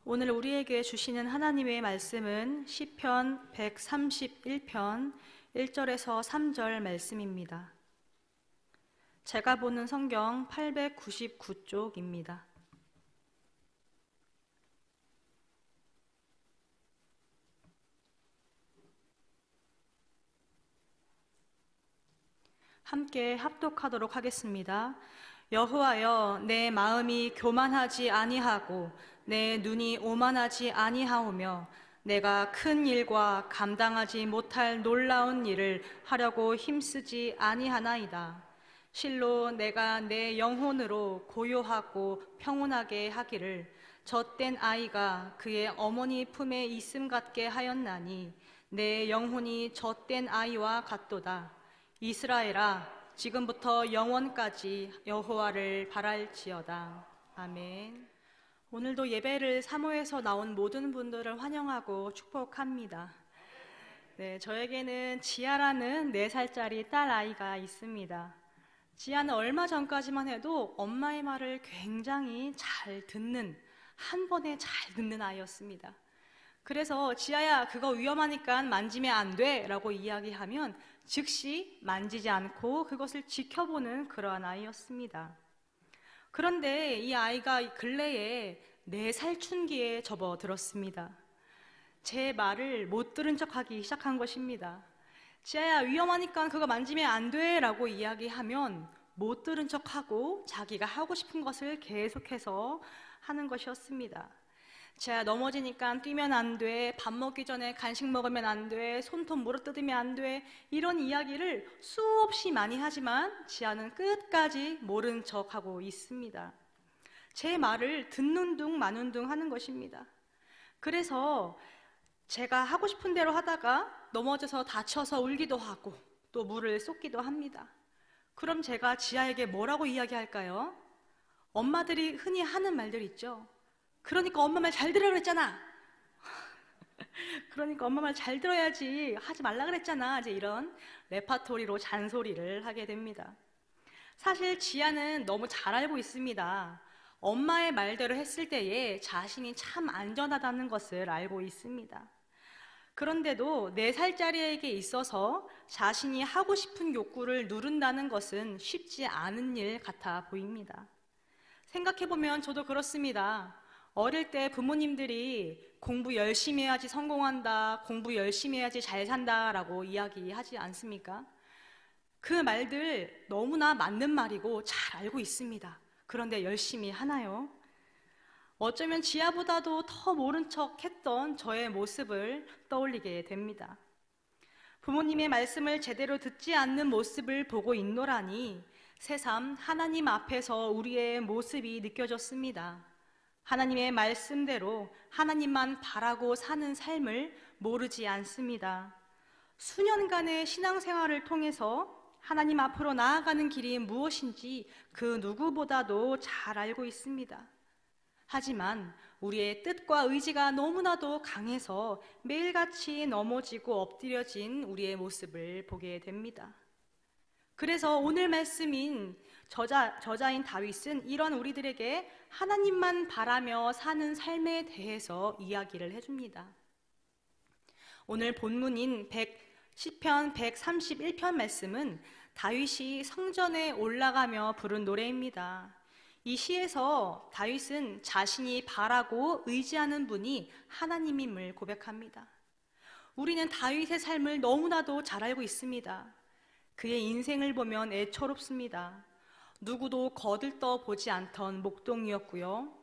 오늘 우리에게 주시는 하나님의 말씀은 시편 131편 1절에서 3절 말씀입니다. 제가 보는 성경 899쪽입니다. 함께 합독하도록 하겠습니다. 여호와여, 내 마음이 교만하지 아니하고 내 눈이 오만하지 아니하오며 내가 큰 일과 감당하지 못할 놀라운 일을 하려고 힘쓰지 아니하나이다. 실로 내가 내 영혼으로 고요하고 평온하게 하기를 젖된 아이가 그의 어머니 품에 있음 같게 하였나니 내 영혼이 젖된 아이와 같도다. 이스라엘아, 지금부터 영원까지 여호와를 바랄지어다. 아멘. 오늘도 예배를 사모해서 나온 모든 분들을 환영하고 축복합니다. 네, 저에게는 지아라는 4살짜리 딸 아이가 있습니다. 지아는 얼마 전까지만 해도 엄마의 말을 굉장히 잘 듣는, 한 번에 잘 듣는 아이였습니다. 그래서 지아야, 그거 위험하니까 만지면 안 돼 라고 이야기하면 즉시 만지지 않고 그것을 지켜보는 그러한 아이였습니다. 그런데 이 아이가 근래에 4살 춘기에 접어들었습니다. 제 말을 못 들은 척하기 시작한 것입니다. 지아야, 위험하니까 그거 만지면 안 돼 라고 이야기하면 못 들은 척하고 자기가 하고 싶은 것을 계속해서 하는 것이었습니다. 지아야, 넘어지니까 뛰면 안 돼, 밥 먹기 전에 간식 먹으면 안 돼, 손톱 물어뜯으면 안 돼, 이런 이야기를 수없이 많이 하지만 지아는 끝까지 모른 척하고 있습니다. 제 말을 듣는 둥 마는 둥 하는 것입니다. 그래서 제가 하고 싶은 대로 하다가 넘어져서 다쳐서 울기도 하고 또 물을 쏟기도 합니다. 그럼 제가 지아에게 뭐라고 이야기할까요? 엄마들이 흔히 하는 말들 있죠. 그러니까 엄마 말 잘 들으라 그랬잖아. 그러니까 엄마 말 잘 들어야지, 하지 말라 그랬잖아. 이제 이런 레파토리로 잔소리를 하게 됩니다. 사실 지아는 너무 잘 알고 있습니다. 엄마의 말대로 했을 때에 자신이 참 안전하다는 것을 알고 있습니다. 그런데도 4살짜리에게 있어서 자신이 하고 싶은 욕구를 누른다는 것은 쉽지 않은 일 같아 보입니다. 생각해보면 저도 그렇습니다. 어릴 때 부모님들이 공부 열심히 해야지 성공한다, 공부 열심히 해야지 잘 산다 라고 이야기하지 않습니까? 그 말들 너무나 맞는 말이고 잘 알고 있습니다. 그런데 열심히 하나요? 어쩌면 지아보다도 더 모른 척 했던 저의 모습을 떠올리게 됩니다. 부모님의 말씀을 제대로 듣지 않는 모습을 보고 있노라니 새삼 하나님 앞에서 우리의 모습이 느껴졌습니다. 하나님의 말씀대로 하나님만 바라고 사는 삶을 모르지 않습니다. 수년간의 신앙생활을 통해서 하나님 앞으로 나아가는 길이 무엇인지 그 누구보다도 잘 알고 있습니다. 하지만 우리의 뜻과 의지가 너무나도 강해서 매일같이 넘어지고 엎드려진 우리의 모습을 보게 됩니다. 그래서 오늘 말씀인 저자인 다윗은 이런 우리들에게 하나님만 바라며 사는 삶에 대해서 이야기를 해줍니다. 오늘 본문인 시편 131편 말씀은 다윗이 성전에 올라가며 부른 노래입니다. 이 시에서 다윗은 자신이 바라고 의지하는 분이 하나님임을 고백합니다. 우리는 다윗의 삶을 너무나도 잘 알고 있습니다. 그의 인생을 보면 애처롭습니다. 누구도 거들떠 보지 않던 목동이었고요.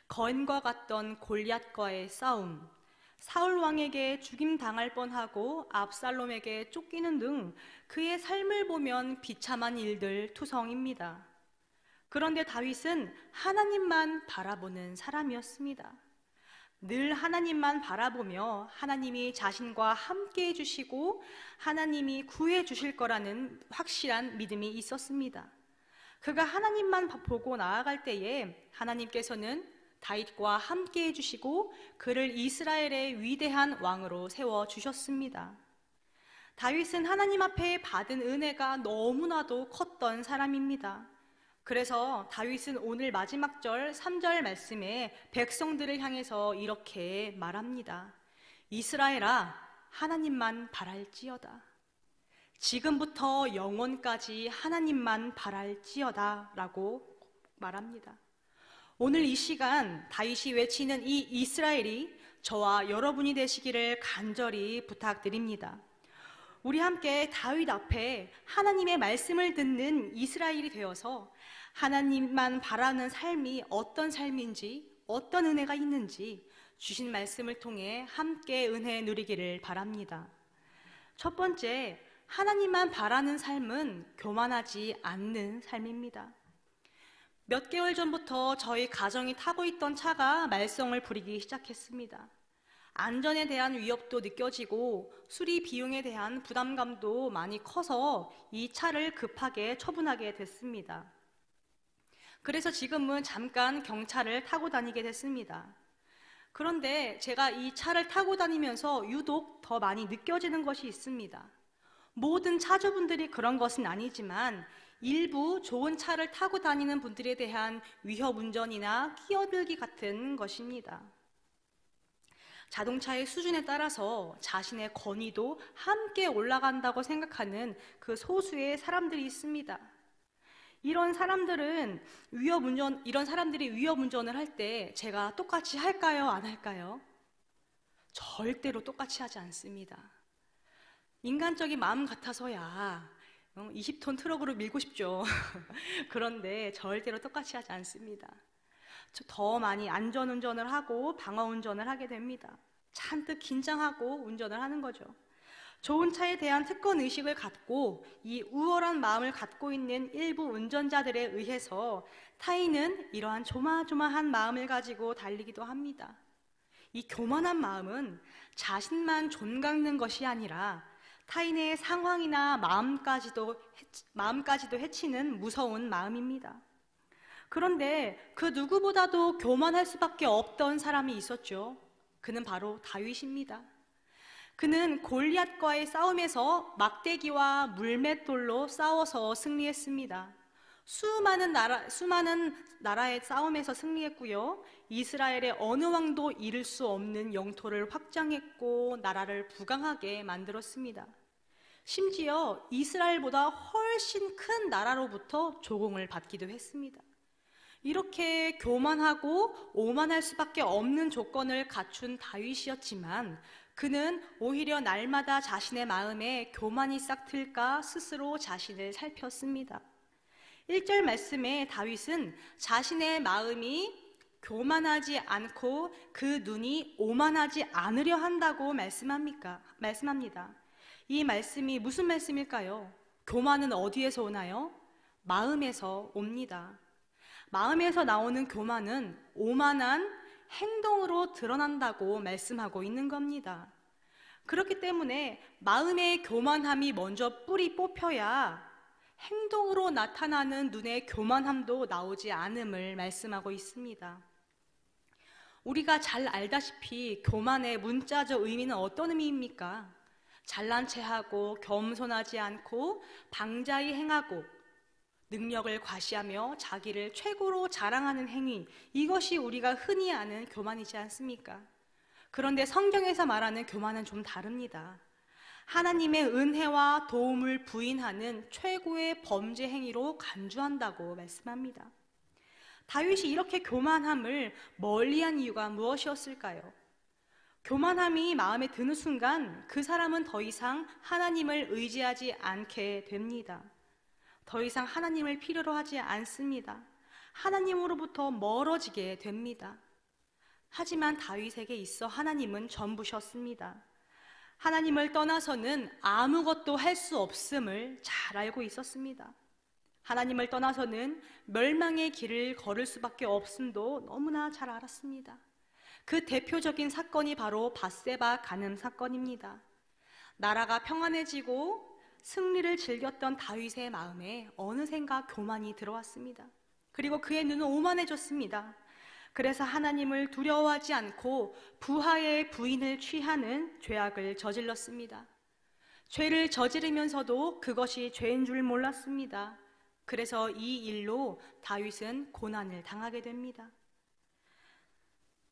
거인과 같던 골리앗과의 싸움, 사울 왕에게 죽임당할 뻔하고 압살롬에게 쫓기는 등 그의 삶을 보면 비참한 일들 투성입니다. 그런데 다윗은 하나님만 바라보는 사람이었습니다. 늘 하나님만 바라보며 하나님이 자신과 함께 해주시고 하나님이 구해 주실 거라는 확실한 믿음이 있었습니다. 그가 하나님만 보고 나아갈 때에 하나님께서는 다윗과 함께 해주시고 그를 이스라엘의 위대한 왕으로 세워주셨습니다. 다윗은 하나님 앞에 받은 은혜가 너무나도 컸던 사람입니다. 그래서 다윗은 오늘 마지막 절 3절 말씀에 백성들을 향해서 이렇게 말합니다. 이스라엘아, 하나님만 바랄지어다. 지금부터 영원까지 하나님만 바랄지어다 라고 말합니다. 오늘 이 시간 다윗이 외치는 이 이스라엘이 저와 여러분이 되시기를 간절히 부탁드립니다. 우리 함께 다윗 앞에 하나님의 말씀을 듣는 이스라엘이 되어서 하나님만 바라는 삶이 어떤 삶인지, 어떤 은혜가 있는지 주신 말씀을 통해 함께 은혜 누리기를 바랍니다. 첫 번째, 하나님만 바라는 삶은 교만하지 않는 삶입니다. 몇 개월 전부터 저희 가정이 타고 있던 차가 말썽을 부리기 시작했습니다. 안전에 대한 위협도 느껴지고 수리 비용에 대한 부담감도 많이 커서 이 차를 급하게 처분하게 됐습니다. 그래서 지금은 잠깐 경차를 타고 다니게 됐습니다. 그런데 제가 이 차를 타고 다니면서 유독 더 많이 느껴지는 것이 있습니다. 모든 차주분들이 그런 것은 아니지만 일부 좋은 차를 타고 다니는 분들에 대한 위협 운전이나 끼어들기 같은 것입니다. 자동차의 수준에 따라서 자신의 권위도 함께 올라간다고 생각하는 그 소수의 사람들이 있습니다. 이런 사람들이 위협 운전을 할 때 제가 똑같이 할까요? 안 할까요? 절대로 똑같이 하지 않습니다. 인간적인 마음 같아서야 20톤 트럭으로 밀고 싶죠. 그런데 절대로 똑같이 하지 않습니다. 더 많이 안전운전을 하고 방어운전을 하게 됩니다. 잔뜩 긴장하고 운전을 하는 거죠. 좋은 차에 대한 특권의식을 갖고 이 우월한 마음을 갖고 있는 일부 운전자들에 의해서 타인은 이러한 조마조마한 마음을 가지고 달리기도 합니다. 이 교만한 마음은 자신만 존감는 것이 아니라 타인의 상황이나 마음까지도 해치는 무서운 마음입니다. 그런데 그 누구보다도 교만할 수밖에 없던 사람이 있었죠. 그는 바로 다윗입니다. 그는 골리앗과의 싸움에서 막대기와 물맷돌로 싸워서 승리했습니다. 수많은 나라의 싸움에서 승리했고요. 이스라엘의 어느 왕도 이룰 수 없는 영토를 확장했고 나라를 부강하게 만들었습니다. 심지어 이스라엘보다 훨씬 큰 나라로부터 조공을 받기도 했습니다. 이렇게 교만하고 오만할 수밖에 없는 조건을 갖춘 다윗이었지만 그는 오히려 날마다 자신의 마음에 교만이 싹 틀까 스스로 자신을 살폈습니다. 1절 말씀에 다윗은 자신의 마음이 교만하지 않고 그 눈이 오만하지 않으려 한다고 말씀합니다. 이 말씀이 무슨 말씀일까요? 교만은 어디에서 오나요? 마음에서 옵니다. 마음에서 나오는 교만은 오만한 행동으로 드러난다고 말씀하고 있는 겁니다. 그렇기 때문에 마음의 교만함이 먼저 뿌리 뽑혀야 행동으로 나타나는 눈의 교만함도 나오지 않음을 말씀하고 있습니다. 우리가 잘 알다시피 교만의 문자적 의미는 어떤 의미입니까? 잘난 체하고 겸손하지 않고 방자히 행하고 능력을 과시하며 자기를 최고로 자랑하는 행위, 이것이 우리가 흔히 아는 교만이지 않습니까? 그런데 성경에서 말하는 교만은 좀 다릅니다. 하나님의 은혜와 도움을 부인하는 최고의 범죄 행위로 간주한다고 말씀합니다. 다윗이 이렇게 교만함을 멀리한 이유가 무엇이었을까요? 교만함이 마음에 드는 순간 그 사람은 더 이상 하나님을 의지하지 않게 됩니다. 더 이상 하나님을 필요로 하지 않습니다. 하나님으로부터 멀어지게 됩니다. 하지만 다윗에게 있어 하나님은 전부셨습니다. 하나님을 떠나서는 아무것도 할 수 없음을 잘 알고 있었습니다. 하나님을 떠나서는 멸망의 길을 걸을 수밖에 없음도 너무나 잘 알았습니다. 그 대표적인 사건이 바로 밧세바 간음 사건입니다. 나라가 평안해지고 승리를 즐겼던 다윗의 마음에 어느샌가 교만이 들어왔습니다. 그리고 그의 눈은 오만해졌습니다. 그래서 하나님을 두려워하지 않고 부하의 부인을 취하는 죄악을 저질렀습니다. 죄를 저지르면서도 그것이 죄인 줄 몰랐습니다. 그래서 이 일로 다윗은 고난을 당하게 됩니다.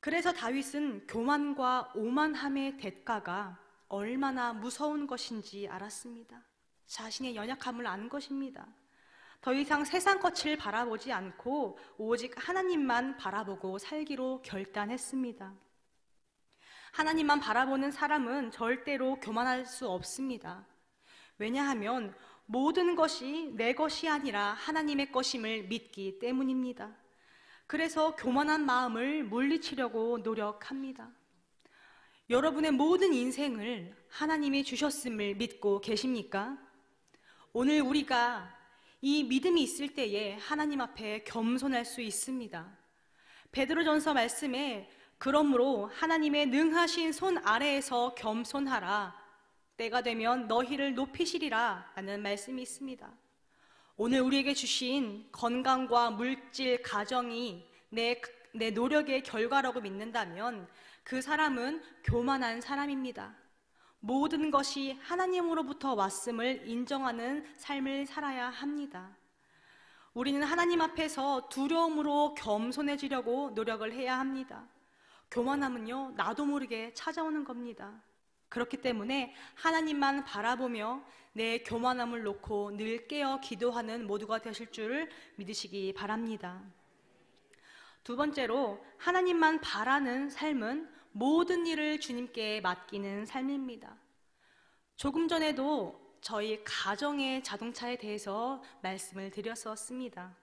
그래서 다윗은 교만과 오만함의 대가가 얼마나 무서운 것인지 알았습니다. 자신의 연약함을 안 것입니다. 더 이상 세상 것을 바라보지 않고 오직 하나님만 바라보고 살기로 결단했습니다. 하나님만 바라보는 사람은 절대로 교만할 수 없습니다. 왜냐하면 모든 것이 내 것이 아니라 하나님의 것임을 믿기 때문입니다. 그래서 교만한 마음을 물리치려고 노력합니다. 여러분의 모든 인생을 하나님이 주셨음을 믿고 계십니까? 오늘 우리가 이 믿음이 있을 때에 하나님 앞에 겸손할 수 있습니다. 베드로전서 말씀에 그러므로 하나님의 능하신 손 아래에서 겸손하라. 때가 되면 너희를 높이시리라 라는 말씀이 있습니다. 오늘 우리에게 주신 건강과 물질, 가정이 내 노력의 결과라고 믿는다면 그 사람은 교만한 사람입니다. 모든 것이 하나님으로부터 왔음을 인정하는 삶을 살아야 합니다. 우리는 하나님 앞에서 두려움으로 겸손해지려고 노력을 해야 합니다. 교만함은요, 나도 모르게 찾아오는 겁니다. 그렇기 때문에 하나님만 바라보며 내 교만함을 놓고 늘 깨어 기도하는 모두가 되실 줄을 믿으시기 바랍니다. 두 번째로, 하나님만 바라는 삶은 모든 일을 주님께 맡기는 삶입니다. 조금 전에도 저희 가정의 자동차에 대해서 말씀을 드렸었습니다.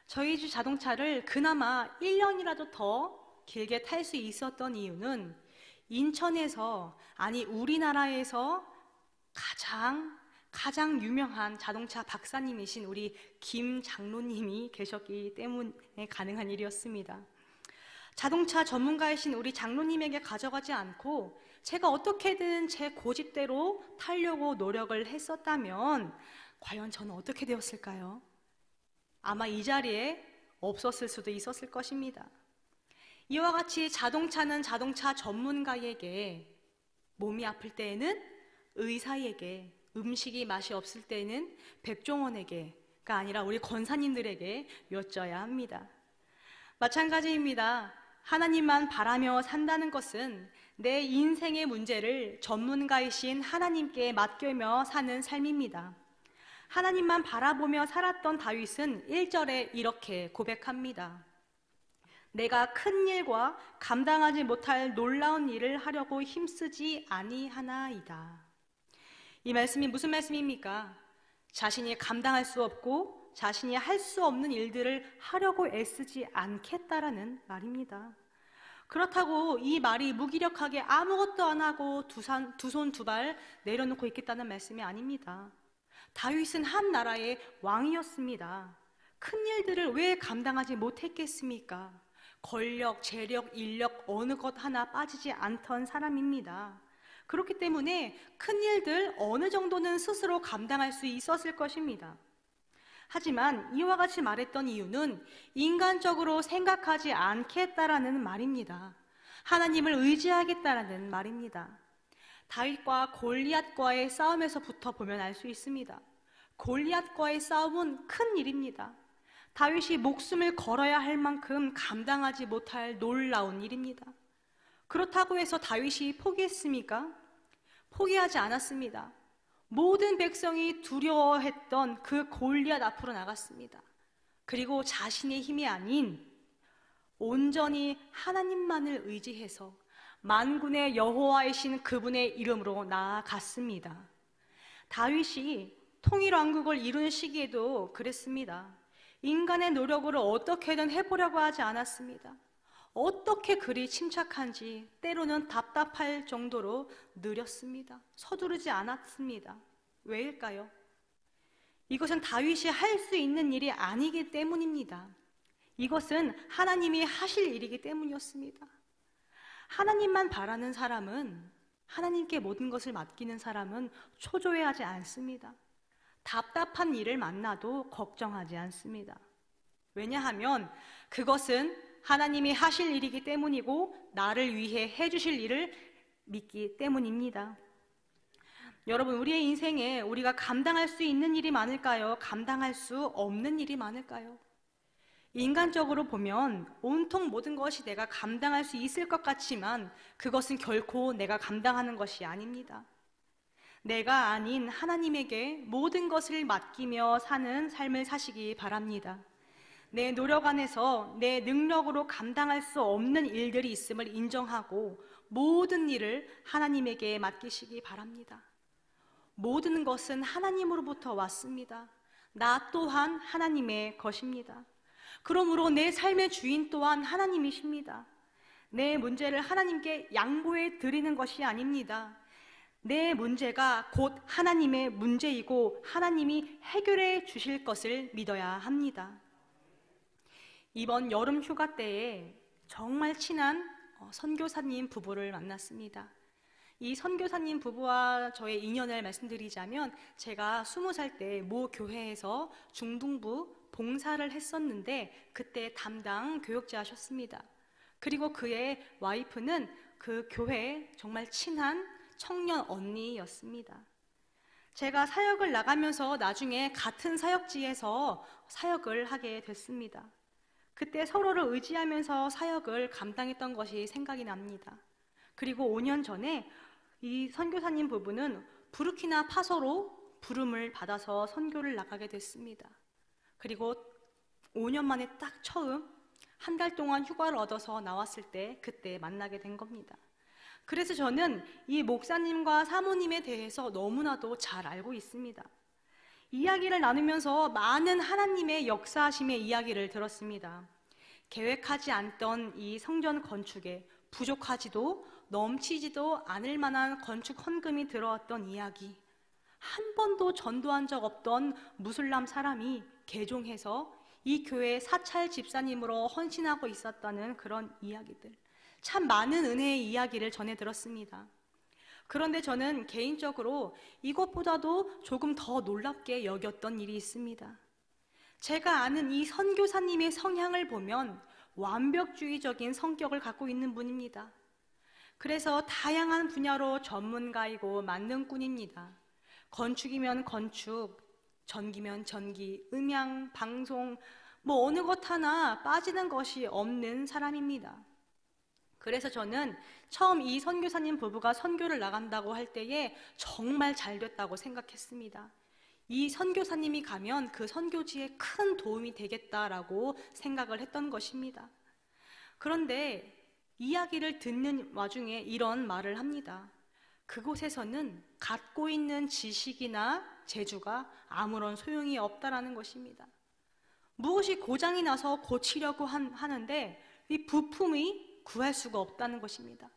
저희 집 자동차를 그나마 1년이라도 더 길게 탈 수 있었던 이유는 인천에서, 아니 우리나라에서 가장 유명한 자동차 박사님이신 우리 김 장로님이 계셨기 때문에 가능한 일이었습니다. 자동차 전문가이신 우리 장로님에게 가져가지 않고 제가 어떻게든 제 고집대로 타려고 노력을 했었다면 과연 저는 어떻게 되었을까요? 아마 이 자리에 없었을 수도 있었을 것입니다. 이와 같이 자동차는 자동차 전문가에게, 몸이 아플 때에는 의사에게, 음식이 맛이 없을 때에는 백종원에게가 아니라 우리 권사님들에게 여쭤야 합니다. 마찬가지입니다. 하나님만 바라며 산다는 것은 내 인생의 문제를 전문가이신 하나님께 맡기며 사는 삶입니다. 하나님만 바라보며 살았던 다윗은 1절에 이렇게 고백합니다. 내가 큰 일과 감당하지 못할 놀라운 일을 하려고 힘쓰지 아니하나이다. 이 말씀이 무슨 말씀입니까? 자신이 감당할 수 없고 자신이 할 수 없는 일들을 하려고 애쓰지 않겠다라는 말입니다. 그렇다고 이 말이 무기력하게 아무것도 안 하고 두 손 두 발 내려놓고 있겠다는 말씀이 아닙니다. 다윗은 한 나라의 왕이었습니다. 큰 일들을 왜 감당하지 못했겠습니까? 권력, 재력, 인력 어느 것 하나 빠지지 않던 사람입니다. 그렇기 때문에 큰 일들 어느 정도는 스스로 감당할 수 있었을 것입니다. 하지만 이와 같이 말했던 이유는 인간적으로 생각하지 않겠다라는 말입니다. 하나님을 의지하겠다라는 말입니다. 다윗과 골리앗과의 싸움에서부터 보면 알 수 있습니다. 골리앗과의 싸움은 큰 일입니다. 다윗이 목숨을 걸어야 할 만큼 감당하지 못할 놀라운 일입니다. 그렇다고 해서 다윗이 포기했습니까? 포기하지 않았습니다. 모든 백성이 두려워했던 그 골리앗 앞으로 나갔습니다. 그리고 자신의 힘이 아닌 온전히 하나님만을 의지해서 만군의 여호와이신 그분의 이름으로 나아갔습니다. 다윗이 통일왕국을 이룬 시기에도 그랬습니다. 인간의 노력으로 어떻게든 해보려고 하지 않았습니다. 어떻게 그리 침착한지 때로는 답답할 정도로 느렸습니다. 서두르지 않았습니다. 왜일까요? 이것은 다윗이 할 수 있는 일이 아니기 때문입니다. 이것은 하나님이 하실 일이기 때문이었습니다. 하나님만 바라는 사람은, 하나님께 모든 것을 맡기는 사람은 초조해하지 않습니다. 답답한 일을 만나도 걱정하지 않습니다. 왜냐하면 그것은 하나님이 하실 일이기 때문이고 나를 위해 해주실 일을 믿기 때문입니다. 여러분, 우리의 인생에 우리가 감당할 수 있는 일이 많을까요? 감당할 수 없는 일이 많을까요? 인간적으로 보면 온통 모든 것이 내가 감당할 수 있을 것 같지만 그것은 결코 내가 감당하는 것이 아닙니다. 내가 아닌 하나님에게 모든 것을 맡기며 사는 삶을 사시기 바랍니다. 내 노력 안에서 내 능력으로 감당할 수 없는 일들이 있음을 인정하고 모든 일을 하나님에게 맡기시기 바랍니다. 모든 것은 하나님으로부터 왔습니다. 나 또한 하나님의 것입니다. 그러므로 내 삶의 주인 또한 하나님이십니다. 내 문제를 하나님께 양보해 드리는 것이 아닙니다. 내 문제가 곧 하나님의 문제이고 하나님이 해결해 주실 것을 믿어야 합니다. 이번 여름 휴가 때에 정말 친한 선교사님 부부를 만났습니다. 이 선교사님 부부와 저의 인연을 말씀드리자면 제가 20살 때 모 교회에서 중등부 봉사를 했었는데 그때 담당 교역자셨습니다. 그리고 그의 와이프는 그 교회에 정말 친한 청년 언니였습니다. 제가 사역을 나가면서 나중에 같은 사역지에서 사역을 하게 됐습니다. 그때 서로를 의지하면서 사역을 감당했던 것이 생각이 납니다. 그리고 5년 전에 이 선교사님 부부는 부르키나 파소로 부름을 받아서 선교를 나가게 됐습니다. 그리고 5년 만에 딱 처음 한 달 동안 휴가를 얻어서 나왔을 때 그때 만나게 된 겁니다. 그래서 저는 이 목사님과 사모님에 대해서 너무나도 잘 알고 있습니다. 이야기를 나누면서 많은 하나님의 역사하심의 이야기를 들었습니다. 계획하지 않던 이 성전 건축에 부족하지도 넘치지도 않을 만한 건축 헌금이 들어왔던 이야기, 한 번도 전도한 적 없던 무슬람 사람이 개종해서 이 교회의 사찰 집사님으로 헌신하고 있었다는 그런 이야기들, 참 많은 은혜의 이야기를 전해 들었습니다. 그런데 저는 개인적으로 이것보다도 조금 더 놀랍게 여겼던 일이 있습니다. 제가 아는 이 선교사님의 성향을 보면 완벽주의적인 성격을 갖고 있는 분입니다. 그래서 다양한 분야로 전문가이고 만능꾼입니다. 건축이면 건축, 전기면 전기, 음향, 방송, 어느 것 하나 빠지는 것이 없는 사람입니다. 그래서 저는 처음 이 선교사님 부부가 선교를 나간다고 할 때에 정말 잘 됐다고 생각했습니다. 이 선교사님이 가면 그 선교지에 큰 도움이 되겠다라고 생각을 했던 것입니다. 그런데 이야기를 듣는 와중에 이런 말을 합니다. 그곳에서는 갖고 있는 지식이나 재주가 아무런 소용이 없다라는 것입니다. 무엇이 고장이 나서 고치려고 하는데 이 부품이 구할 수가 없다는 것입니다.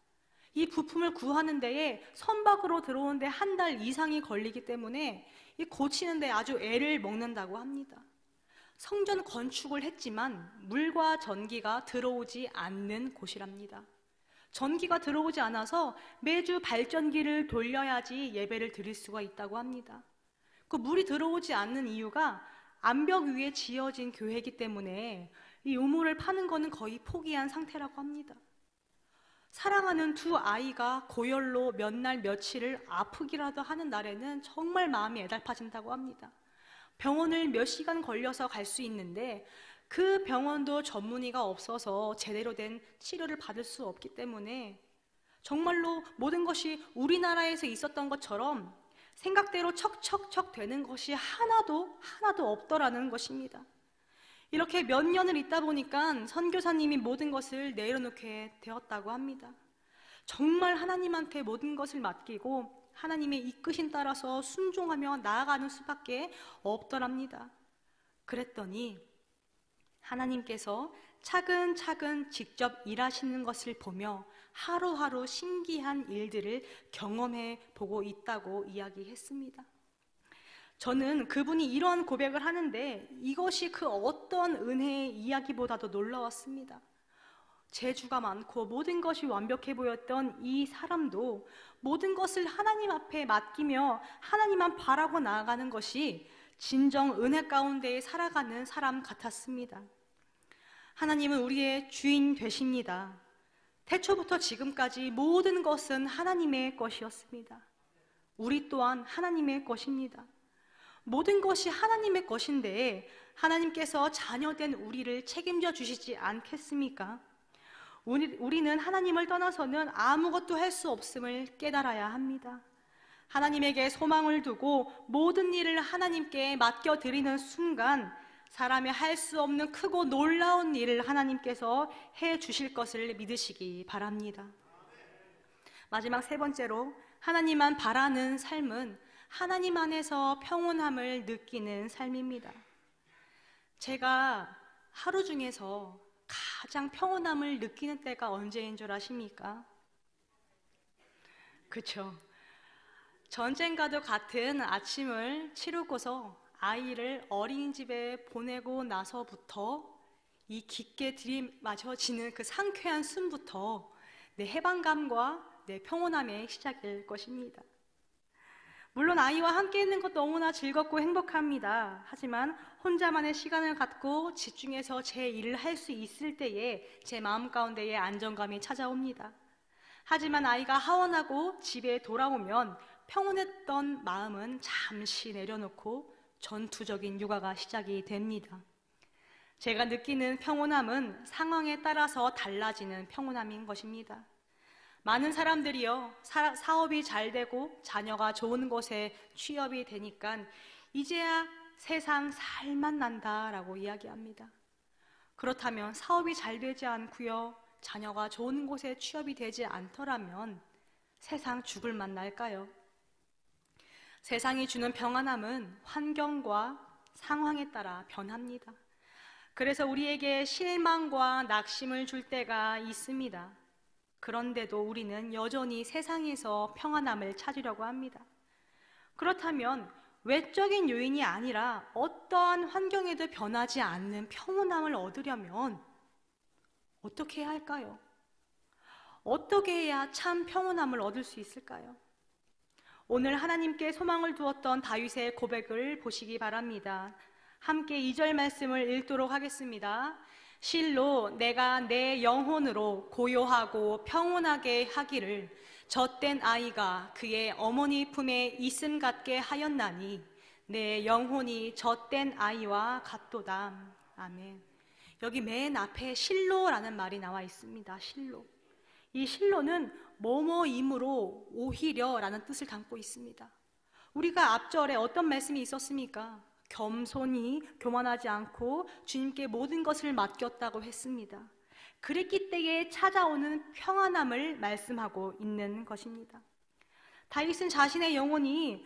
이 부품을 구하는 데에 선박으로 들어오는데 한 달 이상이 걸리기 때문에 이 고치는 데 아주 애를 먹는다고 합니다. 성전 건축을 했지만 물과 전기가 들어오지 않는 곳이랍니다. 전기가 들어오지 않아서 매주 발전기를 돌려야지 예배를 드릴 수가 있다고 합니다. 그 물이 들어오지 않는 이유가 암벽 위에 지어진 교회이기 때문에 이 우물을 파는 거는 거의 포기한 상태라고 합니다. 사랑하는 두 아이가 고열로 몇 날 며칠을 아프기라도 하는 날에는 정말 마음이 애달파진다고 합니다. 병원을 몇 시간 걸려서 갈 수 있는데 그 병원도 전문의가 없어서 제대로 된 치료를 받을 수 없기 때문에 정말로 모든 것이 우리나라에서 있었던 것처럼 생각대로 척척척 되는 것이 하나도 없더라는 것입니다. 이렇게 몇 년을 있다 보니까 선교사님이 모든 것을 내려놓게 되었다고 합니다. 정말 하나님한테 모든 것을 맡기고 하나님의 이끄심 따라서 순종하며 나아가는 수밖에 없더랍니다. 그랬더니 하나님께서 차근차근 직접 일하시는 것을 보며 하루하루 신기한 일들을 경험해 보고 있다고 이야기했습니다. 저는 그분이 이러한 고백을 하는데 이것이 그 어떤 은혜의 이야기보다도 놀라웠습니다. 재주가 많고 모든 것이 완벽해 보였던 이 사람도 모든 것을 하나님 앞에 맡기며 하나님만 바라고 나아가는 것이 진정 은혜 가운데 살아가는 사람 같았습니다. 하나님은 우리의 주인 되십니다. 태초부터 지금까지 모든 것은 하나님의 것이었습니다. 우리 또한 하나님의 것입니다. 모든 것이 하나님의 것인데 하나님께서 자녀된 우리를 책임져 주시지 않겠습니까? 우리는 하나님을 떠나서는 아무것도 할 수 없음을 깨달아야 합니다. 하나님에게 소망을 두고 모든 일을 하나님께 맡겨드리는 순간 사람이 할 수 없는 크고 놀라운 일을 하나님께서 해 주실 것을 믿으시기 바랍니다. 마지막 세 번째로, 하나님만 바라는 삶은 하나님 안에서 평온함을 느끼는 삶입니다. 제가 하루 중에서 가장 평온함을 느끼는 때가 언제인 줄 아십니까? 그렇죠. 전쟁과도 같은 아침을 치르고서 아이를 어린이집에 보내고 나서부터 이 깊게 들이마셔지는 그 상쾌한 숨부터 내 해방감과 내 평온함의 시작일 것입니다. 물론 아이와 함께 있는 것도 너무나 즐겁고 행복합니다. 하지만 혼자만의 시간을 갖고 집중해서 제 일을 할 수 있을 때에 제 마음 가운데에 안정감이 찾아옵니다. 하지만 아이가 하원하고 집에 돌아오면 평온했던 마음은 잠시 내려놓고 전투적인 육아가 시작이 됩니다. 제가 느끼는 평온함은 상황에 따라서 달라지는 평온함인 것입니다. 많은 사람들이요, 사업이 잘 되고 자녀가 좋은 곳에 취업이 되니까 이제야 세상 살만 난다라고 이야기합니다. 그렇다면 사업이 잘 되지 않고요, 자녀가 좋은 곳에 취업이 되지 않더라면 세상 죽을 맛 날까요? 세상이 주는 평안함은 환경과 상황에 따라 변합니다. 그래서 우리에게 실망과 낙심을 줄 때가 있습니다. 그런데도 우리는 여전히 세상에서 평안함을 찾으려고 합니다. 그렇다면 외적인 요인이 아니라 어떠한 환경에도 변하지 않는 평온함을 얻으려면 어떻게 해야 할까요? 어떻게 해야 참 평온함을 얻을 수 있을까요? 오늘 하나님께 소망을 두었던 다윗의 고백을 보시기 바랍니다. 함께 2절 말씀을 읽도록 하겠습니다. 실로 내가 내 영혼으로 고요하고 평온하게 하기를 젖된 아이가 그의 어머니 품에 있음 같게 하였나니 내 영혼이 젖된 아이와 같도다. 아멘. 여기 맨 앞에 실로라는 말이 나와 있습니다. 실로. 이 실로는 뭐뭐임으로 오히려라는 뜻을 담고 있습니다. 우리가 앞절에 어떤 말씀이 있었습니까? 겸손히 교만하지 않고 주님께 모든 것을 맡겼다고 했습니다. 그랬기 때에 찾아오는 평안함을 말씀하고 있는 것입니다. 다윗은 자신의 영혼이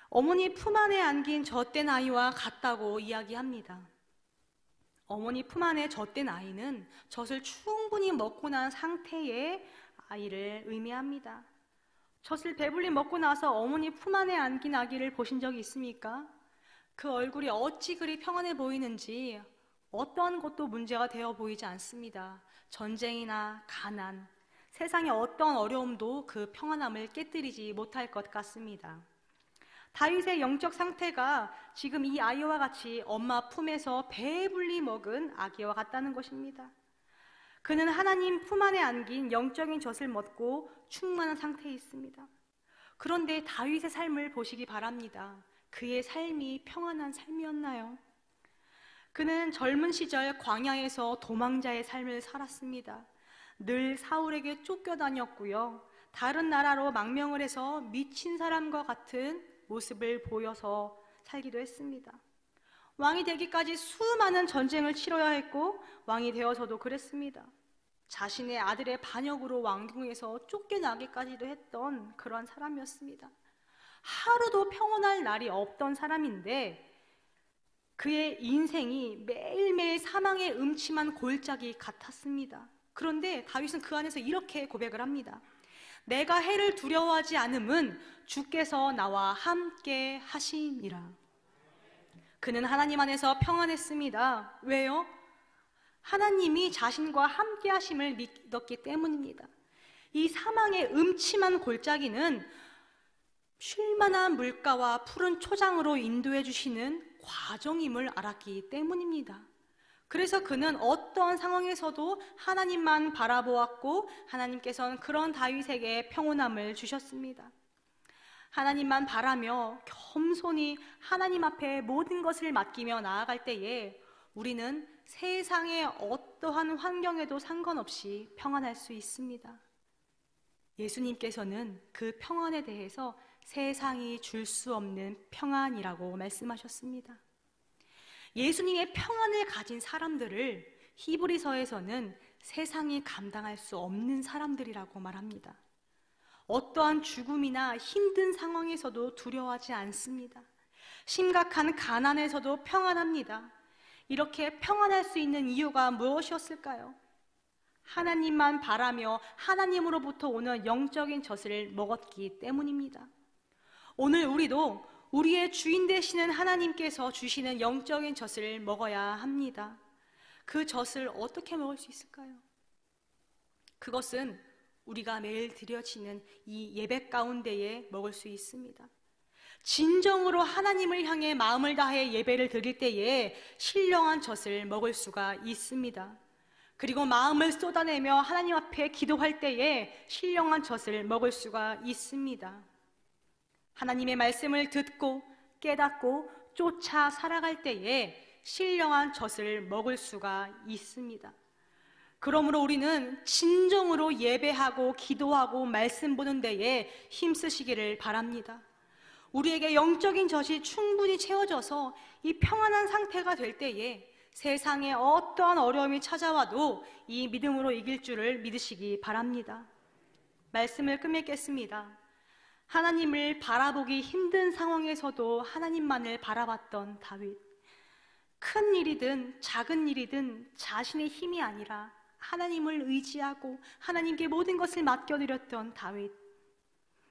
어머니 품 안에 안긴 젖된 아이와 같다고 이야기합니다. 어머니 품 안에 젖된 아이는 젖을 충분히 먹고 난 상태의 아이를 의미합니다. 젖을 배불리 먹고 나서 어머니 품 안에 안긴 아기를 보신 적이 있습니까? 그 얼굴이 어찌 그리 평안해 보이는지 어떠한 것도 문제가 되어 보이지 않습니다. 전쟁이나 가난, 세상의 어떤 어려움도 그 평안함을 깨뜨리지 못할 것 같습니다. 다윗의 영적 상태가 지금 이 아이와 같이 엄마 품에서 배불리 먹은 아기와 같다는 것입니다. 그는 하나님 품 안에 안긴 영적인 젖을 먹고 충만한 상태에 있습니다. 그런데 다윗의 삶을 보시기 바랍니다. 그의 삶이 평안한 삶이었나요? 그는 젊은 시절 광야에서 도망자의 삶을 살았습니다. 늘 사울에게 쫓겨다녔고요. 다른 나라로 망명을 해서 미친 사람과 같은 모습을 보여서 살기도 했습니다. 왕이 되기까지 수많은 전쟁을 치러야 했고 왕이 되어서도 그랬습니다. 자신의 아들의 반역으로 왕궁에서 쫓겨나기까지도 했던 그런 사람이었습니다. 하루도 평온할 날이 없던 사람인데 그의 인생이 매일매일 사망의 음침한 골짜기 같았습니다. 그런데 다윗은 그 안에서 이렇게 고백을 합니다. 내가 해를 두려워하지 않음은 주께서 나와 함께 하심이라. 그는 하나님 안에서 평안했습니다. 왜요? 하나님이 자신과 함께 하심을 믿었기 때문입니다. 이 사망의 음침한 골짜기는 쉴만한 물가와 푸른 초장으로 인도해 주시는 과정임을 알았기 때문입니다. 그래서 그는 어떠한 상황에서도 하나님만 바라보았고 하나님께서는 그런 다윗에게 평온함을 주셨습니다. 하나님만 바라며 겸손히 하나님 앞에 모든 것을 맡기며 나아갈 때에 우리는 세상의 어떠한 환경에도 상관없이 평안할 수 있습니다. 예수님께서는 그 평안에 대해서 세상이 줄 수 없는 평안이라고 말씀하셨습니다. 예수님의 평안을 가진 사람들을 히브리서에서는 세상이 감당할 수 없는 사람들이라고 말합니다. 어떠한 죽음이나 힘든 상황에서도 두려워하지 않습니다. 심각한 가난에서도 평안합니다. 이렇게 평안할 수 있는 이유가 무엇이었을까요? 하나님만 바라며 하나님으로부터 오는 영적인 젖을 먹었기 때문입니다. 오늘 우리도 우리의 주인 되시는 하나님께서 주시는 영적인 젖을 먹어야 합니다. 그 젖을 어떻게 먹을 수 있을까요? 그것은 우리가 매일 드려지는 이 예배 가운데에 먹을 수 있습니다. 진정으로 하나님을 향해 마음을 다해 예배를 드릴 때에 신령한 젖을 먹을 수가 있습니다. 그리고 마음을 쏟아내며 하나님 앞에 기도할 때에 신령한 젖을 먹을 수가 있습니다. 하나님의 말씀을 듣고 깨닫고 쫓아 살아갈 때에 신령한 젖을 먹을 수가 있습니다. 그러므로 우리는 진정으로 예배하고 기도하고 말씀 보는 데에 힘쓰시기를 바랍니다. 우리에게 영적인 젖이 충분히 채워져서 이 평안한 상태가 될 때에 세상에 어떠한 어려움이 찾아와도 이 믿음으로 이길 줄을 믿으시기 바랍니다. 말씀을 끝맺겠습니다. 하나님을 바라보기 힘든 상황에서도 하나님만을 바라봤던 다윗. 큰 일이든 작은 일이든 자신의 힘이 아니라 하나님을 의지하고 하나님께 모든 것을 맡겨드렸던 다윗.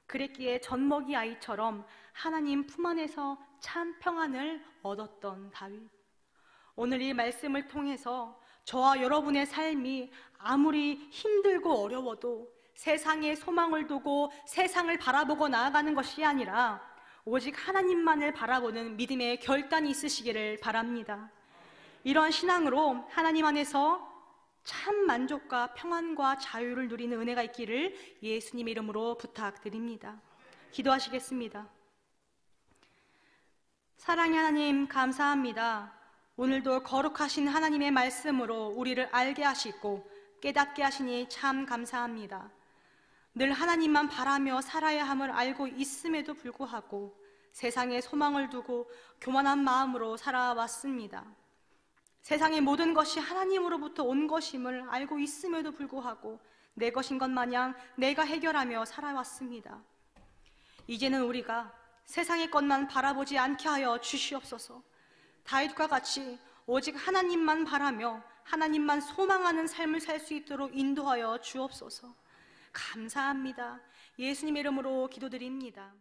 그랬기에 젖먹이 아이처럼 하나님 품 안에서 참 평안을 얻었던 다윗. 오늘 이 말씀을 통해서 저와 여러분의 삶이 아무리 힘들고 어려워도 세상에 소망을 두고 세상을 바라보고 나아가는 것이 아니라 오직 하나님만을 바라보는 믿음의 결단이 있으시기를 바랍니다. 이런 신앙으로 하나님 안에서 참 만족과 평안과 자유를 누리는 은혜가 있기를 예수님 이름으로 부탁드립니다. 기도하시겠습니다. 사랑의 하나님, 감사합니다. 오늘도 거룩하신 하나님의 말씀으로 우리를 알게 하시고 깨닫게 하시니 참 감사합니다. 늘 하나님만 바라며 살아야 함을 알고 있음에도 불구하고 세상에 소망을 두고 교만한 마음으로 살아왔습니다. 세상의 모든 것이 하나님으로부터 온 것임을 알고 있음에도 불구하고 내 것인 것 마냥 내가 해결하며 살아왔습니다. 이제는 우리가 세상의 것만 바라보지 않게 하여 주시옵소서. 다윗과 같이 오직 하나님만 바라며 하나님만 소망하는 삶을 살 수 있도록 인도하여 주옵소서. 감사합니다. 예수님 이름으로 기도드립니다.